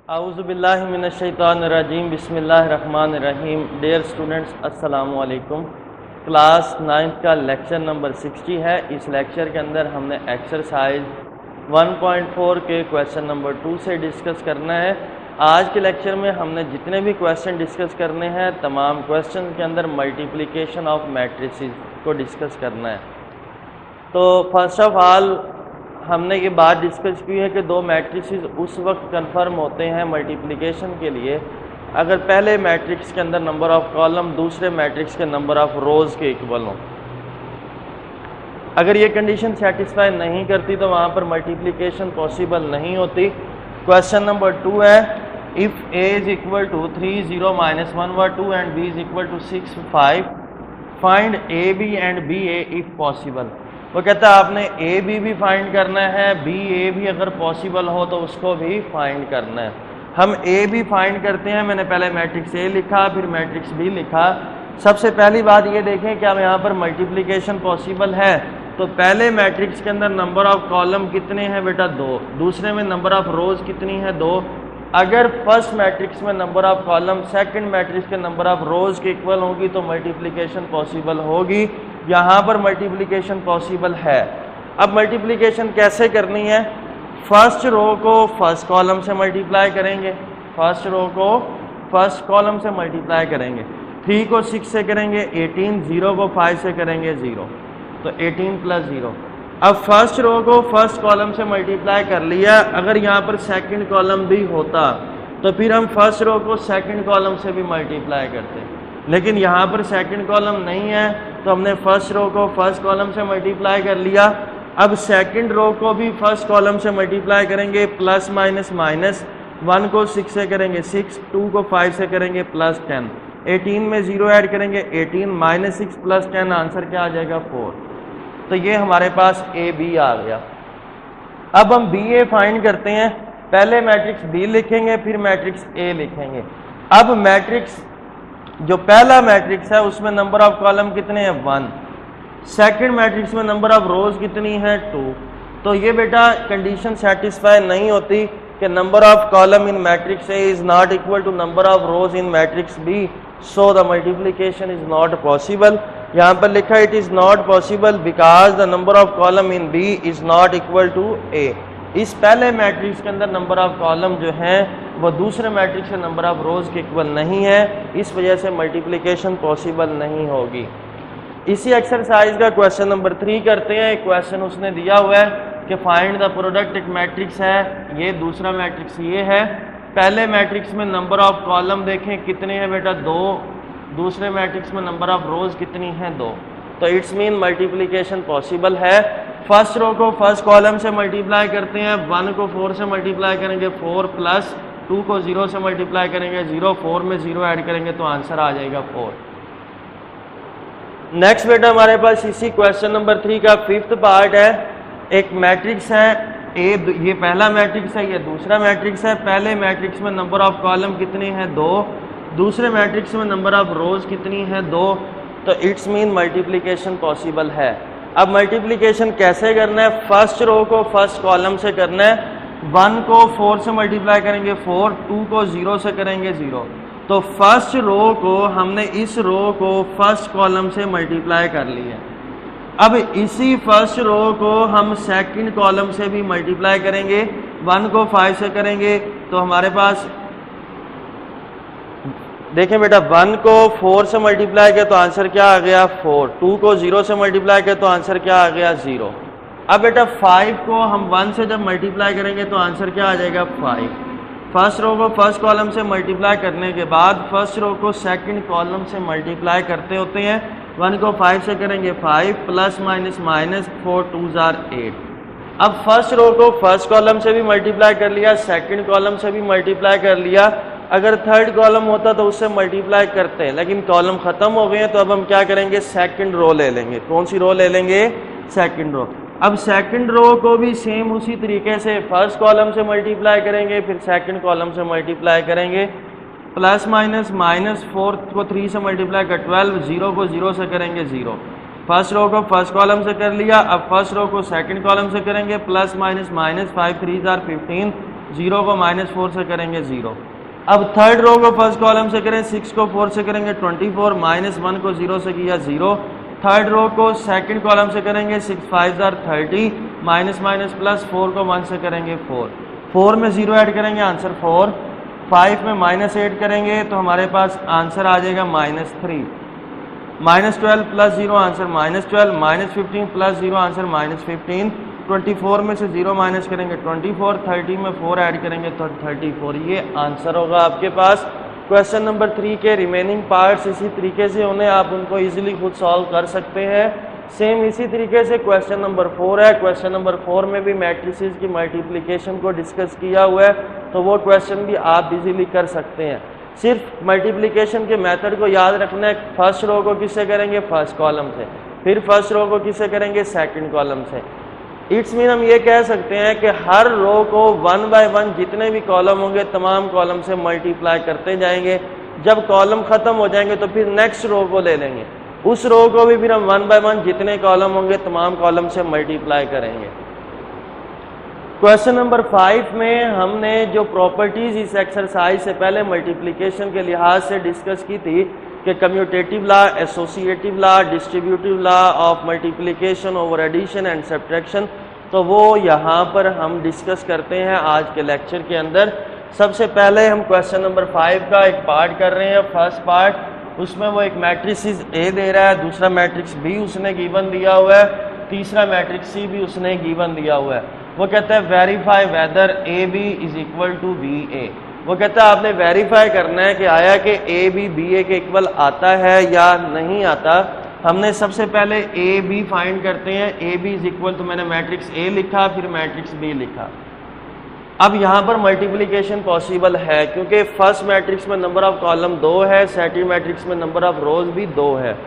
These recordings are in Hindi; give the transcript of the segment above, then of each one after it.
आऊज़ुबिल्लाहिमिनश्शैतानिर्रजीम बिस्मिल्लाहिर्रहमानिर्रहीम। डियर स्टूडेंट्स, अस्सलामु अलैकुम। क्लास 9th का लेक्चर नंबर 60 है। इस लेक्चर के अंदर हमने एक्सरसाइज 1.4 के क्वेश्चन नंबर 2 से डिस्कस करना है। आज के लेक्चर में हमने जितने भी क्वेश्चन डिस्कस करने हैं, तमाम क्वेश्चन के अंदर मल्टीप्लिकेशन ऑफ मैट्रिसेस को डिस्कस करना है। तो फर्स्ट ऑफ ऑल हमने ये बात डिस्कस की है कि दो मैट्रिसेस उस वक्त कंफर्म होते हैं मल्टीप्लिकेशन के लिए अगर पहले मैट्रिक्स के अंदर नंबर ऑफ कॉलम दूसरे मैट्रिक्स के नंबर ऑफ रोज के इक्वल हो। अगर ये कंडीशन सेटिस्फाई नहीं करती तो वहाँ पर मल्टीप्लिकेशन पॉसिबल नहीं होती। क्वेश्चन नंबर 2 है, if a is equal to 3 0 -1 व 2 and b is equal to 6 5 find a b and b a if possible. वो कहता है आपने ए बी भी फाइंड करना है, बी ए भी अगर पॉसिबल हो तो उसको भी फाइंड करना है। हम ए भी फाइंड करते हैं। मैंने पहले मैट्रिक्स ए लिखा, फिर मैट्रिक्स बी लिखा। सबसे पहली बात ये देखें कि अब यहाँ पर मल्टीप्लिकेशन पॉसिबल है। तो पहले मैट्रिक्स के अंदर नंबर ऑफ कॉलम कितने हैं बेटा? 2। दूसरे में नंबर ऑफ रोज कितनी है? 2। अगर फर्स्ट मैट्रिक्स में number of column second matrix के नंबर ऑफ रोज के इक्वल होगी तो मल्टीप्लिकेशन पॉसिबल होगी। यहाँ पर मल्टीप्लिकेशन पॉसिबल है। अब मल्टीप्लिकेशन कैसे करनी है? फर्स्ट रो को फर्स्ट कॉलम से मल्टीप्लाई करेंगे, फर्स्ट रो को फर्स्ट कॉलम से मल्टीप्लाई करेंगे। 3 को 6 से करेंगे 18, 0 को 5 से करेंगे 0, तो 18 + 0। अब फर्स्ट रो को फर्स्ट कॉलम से मल्टीप्लाई कर लिया। अगर यहाँ पर सेकंड कॉलम भी होता तो फिर हम फर्स्ट रो को सेकंड कॉलम से भी मल्टीप्लाई करते, लेकिन यहाँ पर सेकंड कॉलम नहीं है तो हमने फर्स्ट रो को फर्स्ट कॉलम से मल्टीप्लाई कर लिया। अब सेकंड रो को भी फर्स्ट कॉलम से मल्टीप्लाई करेंगे, प्लस माइनस माइनस। 1 को 6 से करेंगे 6, 2 को 5 से करेंगे +10, 18 में 0 ऐड करेंगे 18 -6 + 10, आंसर क्या आ जाएगा? 4। तो ये हमारे पास ए बी आ गया। अब हम बी ए फाइंड करते हैं। पहले मैट्रिक्स बी लिखेंगे, फिर मैट्रिक्स ए लिखेंगे। अब मैट्रिक्स जो पहला मैट्रिक्स है उसमें नंबर ऑफ कॉलम कितने हैं? 1। सेकंड मैट्रिक्स में नंबर ऑफ रोज कितनी है? 2। तो ये बेटा कंडीशन सेटिस्फाई नहीं होती कि number of column in matrix A is not equal to number of rows in matrix B, so the multiplication is not possible. यहाँ पर लिखा it is not possible because the number of column in B is not equal to A. इस पहले मैट्रिक्स के अंदर नंबर ऑफ कॉलम जो हैं वो दूसरे मैट्रिक्स के नंबर ऑफ रोज के इक्वल नहीं है, इस वजह से मल्टीप्लिकेशन पॉसिबल नहीं होगी। इसी एक्सरसाइज का क्वेश्चन नंबर 3 करते हैं। एक क्वेश्चन उसने दिया हुआ है कि फाइंड द प्रोडक्ट। एक मैट्रिक्स है, ये दूसरा मैट्रिक्स ये है। पहले मैट्रिक्स में नंबर ऑफ कॉलम देखें कितने हैं बेटा? 2। दूसरे मैट्रिक्स में नंबर ऑफ रोज कितनी हैं? 2। तो इट्स मीन मल्टीप्लिकेशन पॉसिबल है। फर्स्ट रो को फर्स्ट कॉलम से मल्टीप्लाई करते हैं, 1 को 4 से मल्टीप्लाई करेंगे 4, प्लस 2 को 0 से मल्टीप्लाई करेंगे 0, 4 में 0 ऐड करेंगे तो आंसर आ जाएगा 4। नेक्स्ट बेटा हमारे पास इसी क्वेश्चन नंबर 3 का 5th पार्ट है। एक मैट्रिक्स है ए, ये पहला मैट्रिक्स है, ये दूसरा मैट्रिक्स है। पहले मैट्रिक्स में नंबर ऑफ कॉलम कितनी है? 2। दूसरे मैट्रिक्स में नंबर ऑफ रोज कितनी है? 2। तो इट्स मीन मल्टीप्लिकेशन पॉसिबल है। अब मल्टीप्लिकेशन कैसे करना है? फर्स्ट रो को फर्स्ट कॉलम से करना है। 1 को 4 से मल्टीप्लाई करेंगे 4, 2 को 0 से करेंगे 0। तो फर्स्ट रो को हमने इस रो को फर्स्ट कॉलम से मल्टीप्लाई कर लिया। अब इसी फर्स्ट रो को हम सेकंड कॉलम से भी मल्टीप्लाई करेंगे। 1 को 5 से करेंगे तो हमारे पास देखें बेटा, 1 को 4 से मल्टीप्लाई किया तो आंसर क्या आ गया? 4। 2 को 0 से मल्टीप्लाई किया तो आंसर क्या आ गया? 0। अब बेटा 5 को हम 1 से जब मल्टीप्लाई करेंगे तो आंसर क्या आ जाएगा? 5। फर्स्ट रो को फर्स्ट कॉलम से मल्टीप्लाई करने के बाद फर्स्ट रो को सेकंड कॉलम से मल्टीप्लाई करते होते हैं। 1 को 5 से करेंगे 5, plus minus minus 4 2s are 8। अब फर्स्ट रो को फर्स्ट कॉलम से भी मल्टीप्लाई कर लिया, सेकंड कॉलम से भी मल्टीप्लाई कर लिया। अगर थर्ड कॉलम होता तो उससे मल्टीप्लाई करते हैं, लेकिन कॉलम खत्म हो गए हैं तो अब हम क्या करेंगे? सेकंड रो ले लेंगे। कौन सी रो ले लेंगे? Second row. अब सेकंड रो को भी सेम उसी तरीके से फर्स्ट कॉलम से मल्टीप्लाई करेंगे, फिर सेकंड कॉलम से मल्टीप्लाई करेंगे। प्लस माइनस माइनस 4 को 3 से मल्टीप्लाई कर 12, 0 को 0 से करेंगे 0। फर्स्ट रो को फर्स्ट कॉलम से कर लिया। अब फर्स्ट रो को सेकंड कॉलम से करेंगे, plus minus minus 5 3s are 15, 0 को -4 से करेंगे 0। अब थर्ड रो को फर्स्ट कॉलम से करें, 6 को 4 से करेंगे 24, -1 को 0 से किया 0। थर्ड रो को सेकंड कॉलम से करेंगे, 6 5 30, -+4 को 1 से करेंगे 4। 4 में 0 ऐड करेंगे, आंसर 4। 5 में -8 करेंगे तो हमारे पास आंसर आ जाएगा -3। -12 + 0 आंसर -12, -15 + 0 आंसर -15। 24 में से 0 माइनस करेंगे 24, 30 में 4 ऐड करेंगे तो 34। ये आंसर होगा आपके पास। क्वेश्चन नंबर 3 के रिमेनिंग पार्ट्स इसी तरीके से उन्हें आप उनको इजीली खुद सॉल्व कर सकते हैं। सेम इसी तरीके से क्वेश्चन नंबर 4 है। क्वेश्चन नंबर 4 में भी मैट्रिसेस की मल्टीप्लिकेशन को डिस्कस किया हुआ है, तो वो क्वेश्चन भी आप इजीली कर सकते हैं। सिर्फ मल्टीप्लिकेशन के मेथड को याद रखना है। फर्स्ट रो को किससे करेंगे, फर्स्ट कॉलम से, फिर फर्स्ट रो को किससे करेंगे, सेकंड कॉलम से। इट्स मीन हम ये कह सकते हैं कि हर रो को 1 बाय 1 जितने भी कॉलम होंगे तमाम कॉलम से मल्टीप्लाई करते जाएंगे। जब कॉलम खत्म हो जाएंगे तो फिर नेक्स्ट रो को ले लेंगे, उस रो को भी फिर हम 1 बाय 1 जितने कॉलम होंगे तमाम कॉलम से मल्टीप्लाई करेंगे। क्वेश्चन नंबर 5 में हमने जो प्रॉपर्टीज इस एक्सरसाइज से पहले मल्टीप्लिकेशन के लिहाज से डिस्कस की थी कि commutative law, associative law, distributive law of multiplication over addition and subtraction, तो वो यहाँ पर हम डिस्कस करते हैं आज के लेक्चर के अंदर। सबसे पहले हम क्वेश्चन नंबर 5 का एक पार्ट कर रहे हैं, फर्स्ट पार्ट। उसमें वो एक मैट्रिक्स ए दे रहा है, दूसरा मैट्रिक्स बी उसने गिवन दिया हुआ है, तीसरा मैट्रिक्स सी भी उसने गिवन दिया हुआ है। वो कहता है verify whether A B is equal to B A. वो कहता है आपने वेरीफाई करना है कि आया कि ए बी बी ए के इक्वल आता है या नहीं आता। हमने सबसे पहले ए बी फाइंड करते हैं। ए बी इज इक्वल तो मैंने मैट्रिक्स ए लिखा, फिर मैट्रिक्स बी लिखा। अब यहाँ पर मल्टीप्लिकेशन पॉसिबल है क्योंकि फर्स्ट मैट्रिक्स में नंबर ऑफ कॉलम 2 है, सेकंड मैट्रिक्स में नंबर ऑफ रोज भी 2 है।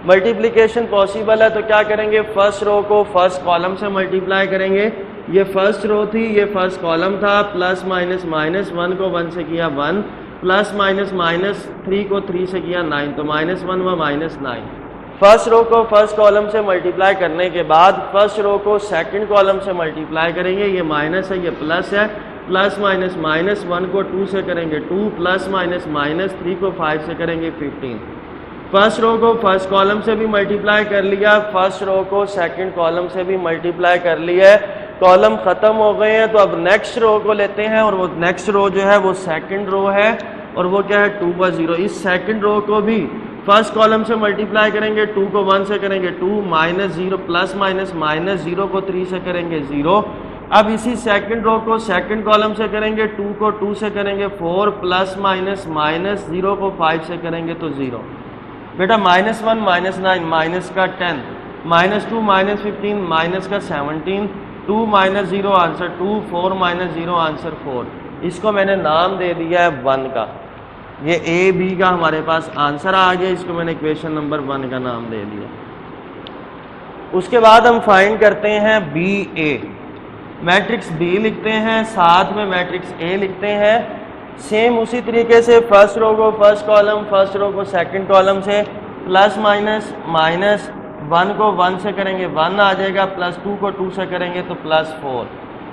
मल्टीप्लिकेशन पॉसिबल है तो क्या करेंगे, फर्स्ट रो को फर्स्ट कॉलम से मल्टीप्लाई करेंगे। ये फर्स्ट रो थी, ये फर्स्ट कॉलम था, प्लस माइनस माइनस 1 को 1 से किया 1, प्लस माइनस माइनस 3 को 3 से किया 9, तो -1 व -9। फर्स्ट रो को फर्स्ट कॉलम से मल्टीप्लाई करने के बाद फर्स्ट रो को सेकंड कॉलम से मल्टीप्लाई करेंगे। ये माइनस है, ये प्लस है, प्लस माइनस माइनस 1 को 2 से करेंगे 2, प्लस माइनस माइनस 3 को 5 से करेंगे 15। फर्स्ट रो को फर्स्ट कॉलम से भी मल्टीप्लाई कर लिया, फर्स्ट रो को सेकंड कॉलम से भी मल्टीप्लाई कर लिया है। कॉलम खत्म हो गए हैं तो अब नेक्स्ट रो को लेते हैं और वो नेक्स्ट रो जो है वो सेकंड रो है और वो क्या है 2 व 0। इस सेकंड रो को भी फर्स्ट कॉलम से मल्टीप्लाई करेंगे, 2 को 1 से करेंगे 2, -0 प्लस माइनस माइनस 0 को 3 से करेंगे 0। अब इसी सेकंड रो को सेकंड कॉलम से करेंगे, 2 को 2 से करेंगे 4, प्लस माइनस माइनस 0 को 5 से करेंगे तो 0। बेटा -1 -9 माइनस का 10, -2 -15 माइनस का 17, 2 - 0 आंसर 2, 4 - 0 आंसर 4। इसको मैंने नाम दे दिया है 1 का। ये ए बी का हमारे पास आंसर आ गया, इसको मैंने इक्वेशन नंबर 1 का नाम दे दिया। उसके बाद हम फाइंड करते हैं बी ए। मैट्रिक्स बी लिखते हैं, साथ में मैट्रिक्स ए लिखते हैं। सेम उसी तरीके से फर्स्ट रो को फर्स्ट कॉलम, फर्स्ट रो को सेकंड कॉलम से प्लस माइनस माइनस 1 को 1 से करेंगे 1 आ जाएगा, प्लस 2 को 2 से करेंगे तो +4।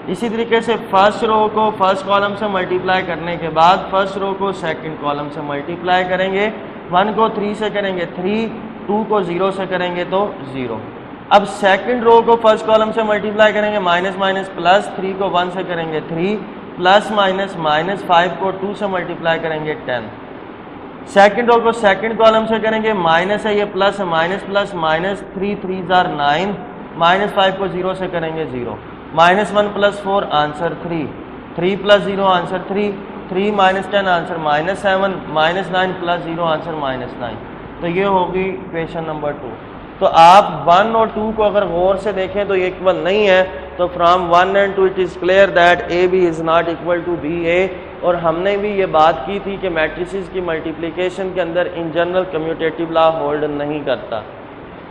इसी तरीके से फर्स्ट रो को फर्स्ट कॉलम से मल्टीप्लाई करने के बाद फर्स्ट रो को सेकंड कॉलम से मल्टीप्लाई करेंगे। 1 को 3 से करेंगे 3, 2 को 0 से करेंगे तो 0। अब सेकंड रो को फर्स्ट कॉलम से मल्टीप्लाई करेंगे, माइनस माइनस प्लस, 3 को 1 से करेंगे 3, प्लस माइनस माइनस 5 को 2 से मल्टीप्लाई करेंगे 10। सेकंड रो को सेकंड कॉलम से करेंगे, माइनस है ये प्लस है, माइनस प्लस माइनस 3 3 जार 9, -5 को 0 से करेंगे 0, -1 + 4 आंसर 3, 3 + 0 आंसर 3, 3 - 10 आंसर -7, -9 + 0 आंसर -9। तो ये होगी इक्वेशन नंबर 2। तो आप 1 और 2 को अगर गौर से देखें तो ये इक्वल नहीं है, तो from 1 and 2 it is clear that A B is not equal to B A. और हमने भी ये बात की थी कि मैट्रिसेस की मल्टीप्लिकेशन के अंदर in general commutative law hold नहीं करता।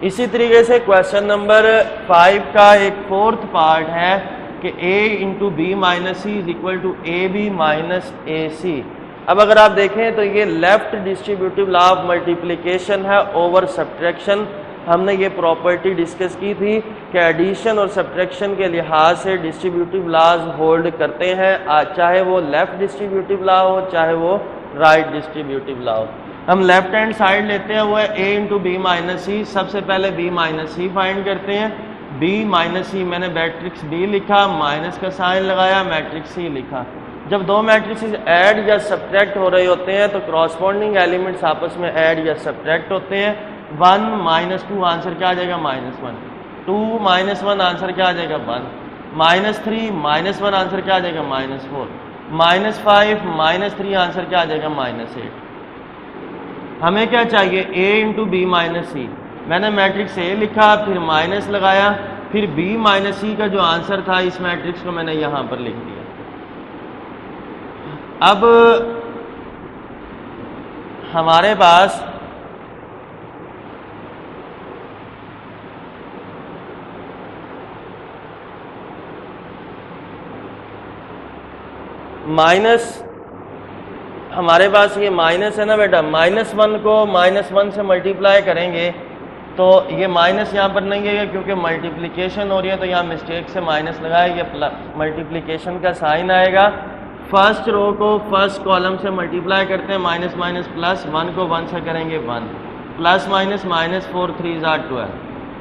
इसी तरीके से क्वेश्चन नंबर 5 का एक फोर्थ पार्ट है कि a × b - c = ab - ac। अब अगर आप देखें तो ये left distributive law of multiplication है ओवर सब्ट्रैक्शन। हमने ये प्रॉपर्टी डिस्कस की थी कि एडिशन और सब्ट्रैक्शन के लिहाज से डिस्ट्रीब्यूटिव लॉज होल्ड करते हैं, चाहे वो लेफ़्ट डिस्ट्रीब्यूटिव लॉ हो चाहे वो राइट डिस्ट्रीब्यूटिव लॉ हो। हम लेफ्ट हैंड साइड लेते हैं, वो है a इंटू बी माइनस सी। सबसे पहले b माइनस सी फाइंड करते हैं। b माइनस सी मैंने मैट्रिक्स b लिखा, माइनस का साइन लगाया, मैट्रिक्स c लिखा। जब दो मैट्रिक्स ऐड या सब्ट्रैक्ट हो रहे होते हैं तो क्रॉसपोंडिंग एलिमेंट्स आपस में ऐड या सब्ट्रैक्ट होते हैं। 1 माइनस 2 आंसर क्या आ जाएगा -1, 2 माइनस 1 आंसर क्या आ जाएगा 1, -3 माइनस 1 आंसर क्या आ जाएगा -4, -5 -3 आंसर क्या आ जाएगा -8। हमें क्या चाहिए a इंटू बी माइनस सी। मैंने मैट्रिक्स a लिखा, फिर माइनस लगाया, फिर b माइनस सी का जो आंसर था इस मैट्रिक्स को मैंने यहां पर लिख दिया। अब हमारे पास हमारे पास ये माइनस है ना बेटा, -1 को -1 से मल्टीप्लाई करेंगे तो ये माइनस यहाँ पर नहीं है क्योंकि मल्टीप्लिकेशन हो रही है, तो यहाँ मिस्टेक से माइनस लगाया, ये मल्टीप्लिकेशन का साइन आएगा। फर्स्ट रो को फर्स्ट कॉलम से मल्टीप्लाई करते हैं, माइनस माइनस प्लस, 1 को 1 से करेंगे 1, प्लस माइनस -4 3 = 12।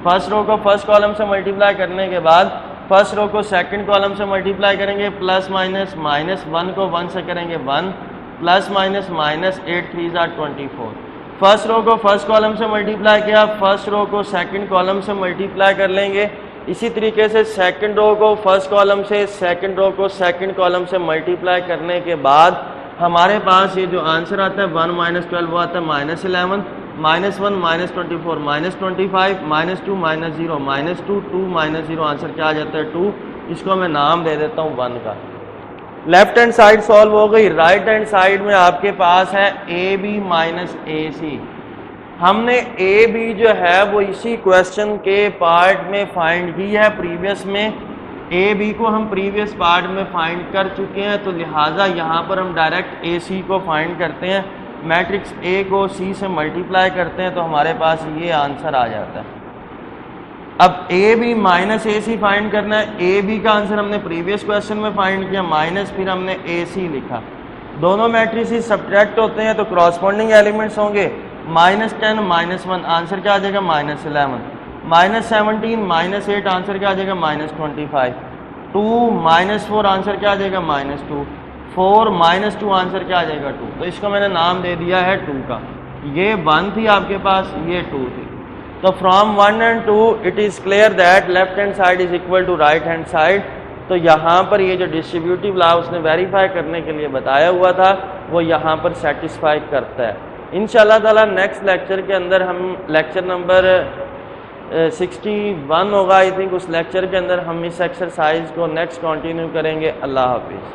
फर्स्ट रो को फर्स्ट कॉलम से मल्टीप्लाई करने के बाद फर्स्ट रो को सेकंड कॉलम से मल्टीप्लाई करेंगे, प्लस माइनस -1 को 1 से करेंगे 1, प्लस माइनस -8 3 = 24। फर्स्ट रो को फर्स्ट कॉलम से मल्टीप्लाई किया, फर्स्ट रो को सेकंड कॉलम से मल्टीप्लाई कर लेंगे। इसी तरीके से सेकंड रो को फर्स्ट कॉलम से, सेकंड रो को सेकंड कॉलम से मल्टीप्लाई करने के बाद हमारे पास ये जो आंसर आता है 1 - 12 वो आता है -11, -1 -24 -25 -2 -0 -2 2 -0 आंसर क्या आ जाता है 2। इसको मैं नाम दे देता हूँ 1 का। लेफ्ट हैंड साइड सॉल्व हो गई। राइट हैंड साइड में आपके पास है AB माइनस AC। हमने AB जो है वो इसी क्वेश्चन के पार्ट में फाइंड की है प्रीवियस में। AB को हम प्रीवियस पार्ट में फाइंड कर चुके हैं, तो लिहाजा यहाँ पर हम डायरेक्ट AC को फाइंड करते हैं। मैट्रिक्स A को C से मल्टीप्लाई करते हैं तो हमारे पास ये आंसर आ जाता है। अब AB माइनस AC फाइंड करना है। AB का आंसर हमने प्रीवियस क्वेश्चन में फाइंड किया, माइनस फिर हमने AC लिखा। दोनों मैट्रिसेस सब्ट्रैक्ट होते हैं तो क्रॉसपोंडिंग एलिमेंट्स होंगे। -10 -1 आंसर क्या आ जाएगा -11, -17 -8 आंसर क्या आ जाएगा -25, 2 -4 आंसर क्या आ जाएगा -2, 4 -2 आंसर क्या आ जाएगा 2। तो इसको मैंने नाम दे दिया है 2 का। ये 1 थी आपके पास, ये 2 थी। तो from 1 and 2 it is clear that left hand side is equal to right hand side. तो यहाँ पर ये जो डिस्ट्रीब्यूटिव लॉ उसने वेरीफाई करने के लिए बताया हुआ था वो यहाँ पर सेटिस्फाई करता है। इंशाल्लाह ताला नेक्स्ट लेक्चर के अंदर हम लेक्चर नंबर 61 होगा आई थिंक, उस लेक्चर के अंदर हम इस एक्सरसाइज को नेक्स्ट कंटिन्यू करेंगे। अल्लाह हाफिज़।